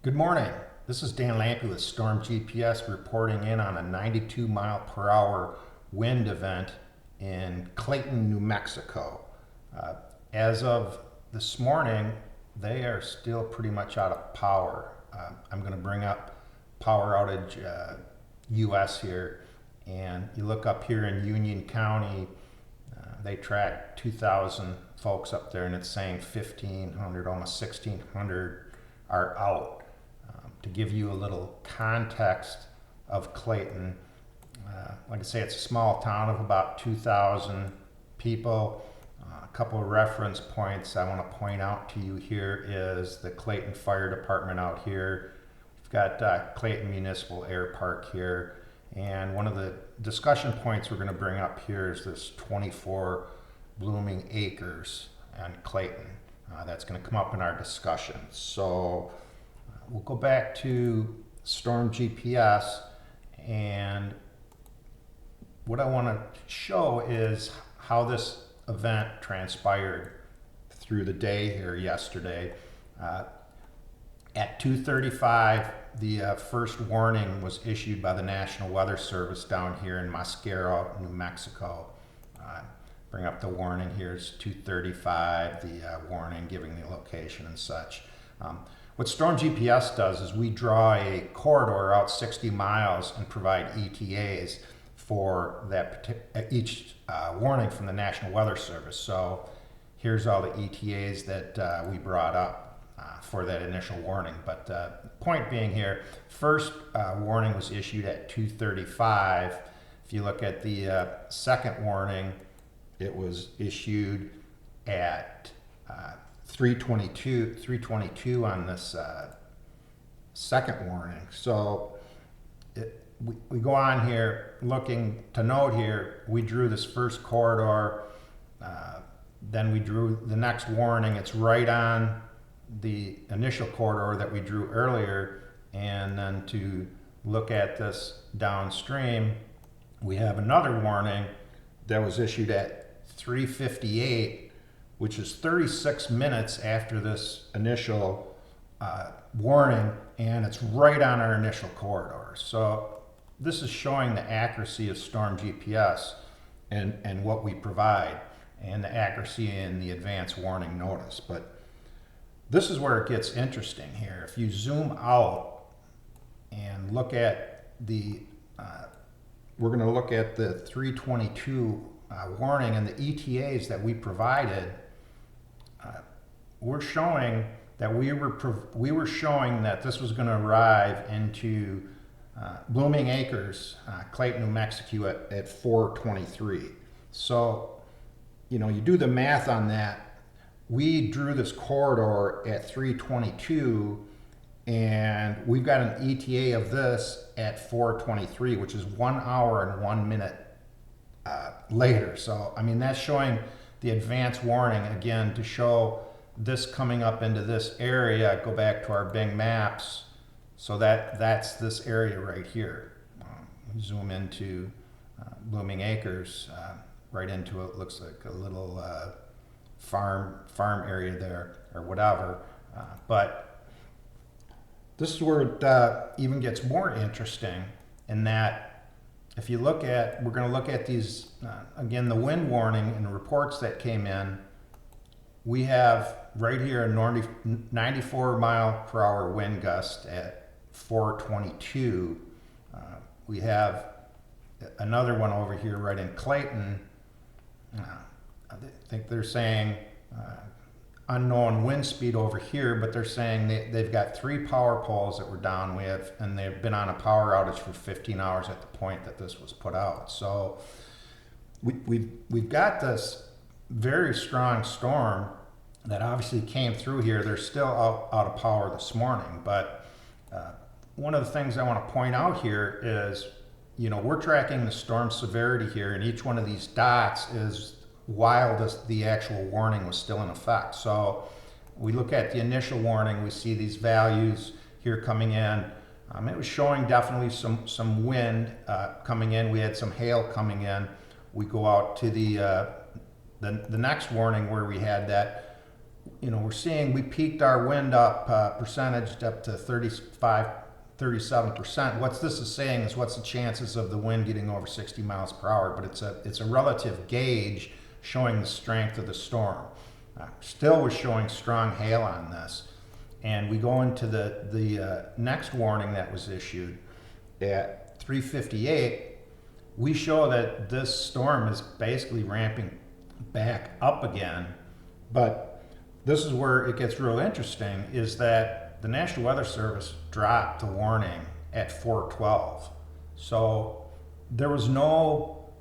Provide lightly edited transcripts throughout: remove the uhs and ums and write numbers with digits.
Good morning. This is Dan Lampe with Storm GPS reporting in on a 92 mile per hour wind event in Clayton, New Mexico. As of this morning, they are still pretty much out of power. I'm going to bring up power outage US here, and you look up here in Union County, they track 2,000 folks up there, and it's saying 1,500, almost 1,600 are out. To give you a little context of Clayton, like I say, it's a small town of about 2,000 people. A couple of reference points I want to point out to you here is the Clayton Fire Department out here. We've got Clayton Municipal Air Park here. And one of the discussion points we're going to bring up here is this 24 blooming acres on Clayton. That's going to come up in our discussion. So we'll go back to Storm GPS, and what I want to show is how this event transpired through the day here yesterday. At 2:35, the first warning was issued by the National Weather Service down here in Mosquero, New Mexico. Bring up the warning. Here's 2:35, the warning giving the location and such. What Storm GPS does is we draw a corridor out 60 miles and provide ETAs for each warning from the National Weather Service. So here's all the ETAs that we brought up for that initial warning. But point being here, first warning was issued at 2:35. If you look at the second warning, it was issued at 322 on this second warning. So we go on here looking to note here, we drew this first corridor, then we drew the next warning. It's right on the initial corridor that we drew earlier. And then to look at this downstream, we have another warning that was issued at 3:58, which is 36 minutes after this initial warning, and it's right on our initial corridor. So this is showing the accuracy of Storm GPS and what we provide, and the accuracy in the advance warning notice. But this is where it gets interesting here. If you zoom out and look at the, we're going to look at the 322 warning and the ETAs that we provided. We're showing that we were showing that this was going to arrive into Blooming Acres, Clayton, New Mexico at 4:23. So, you know, you do the math on that. We drew this corridor at 3:22, and we've got an ETA of this at 4:23, which is 1 hour and 1 minute later. So, I mean, that's showing the advance warning again to show this coming up into this area. Go back to our Bing maps. So that's this area right here. Zoom into Blooming Acres, right into it. Looks like a little farm area there or whatever. But this is where it even gets more interesting in that if you look at, we're going to look at these, again, the wind warning and the reports that came in. We have right here a 94 mile per hour wind gust at 4:22. We have another one over here right in Clayton. I think they're saying unknown wind speed over here, but they're saying they've got 3 power poles that were down. And they've been on a power outage for 15 hours at the point that this was put out. So we've got this very strong storm that obviously came through here. They're still out of power this morning. But one of the things I want to point out here is, you know, we're tracking the storm severity here, and each one of these dots is while the actual warning was still in effect. So we look at the initial warning, we see these values here coming in. It was showing definitely some wind coming in. We had some hail coming in. We go out to the next warning where we had that we're seeing we peaked our wind up percentage up to 35, 37%. What this is saying is what's the chances of the wind getting over 60 miles per hour, but it's a relative gauge showing the strength of the storm. Still, we're showing strong hail on this. And we go into the next warning that was issued at 3:58. We show that this storm is basically ramping back up again. But this is where it gets real interesting, is that the National Weather Service dropped the warning at 4:12. So there was no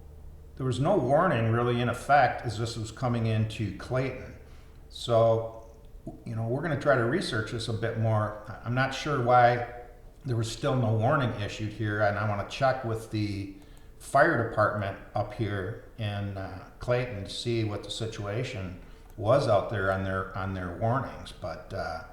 warning really in effect as this was coming into Clayton. So, we're going to try to research this a bit more. I'm not sure why there was still no warning issued here, and I want to check with the fire department up here in Clayton to see what the situation was out there on their warnings. But to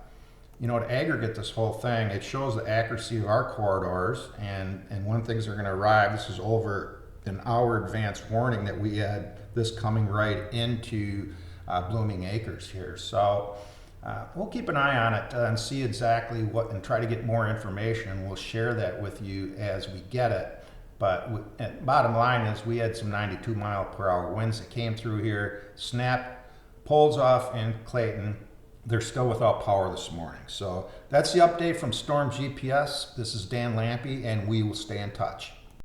aggregate this whole thing, it shows the accuracy of our corridors, and when things are going to arrive. This is over an hour advance warning that we had this coming right into Blooming Acres here. So we'll keep an eye on it and see exactly what, and try to get more information. We'll share that with you as we get it. But bottom line is we had some 92 mile per hour winds that came through here, snapped poles off in Clayton. They're still without power this morning. So that's the update from Storm GPS. This is Dan Lampe, and we will stay in touch.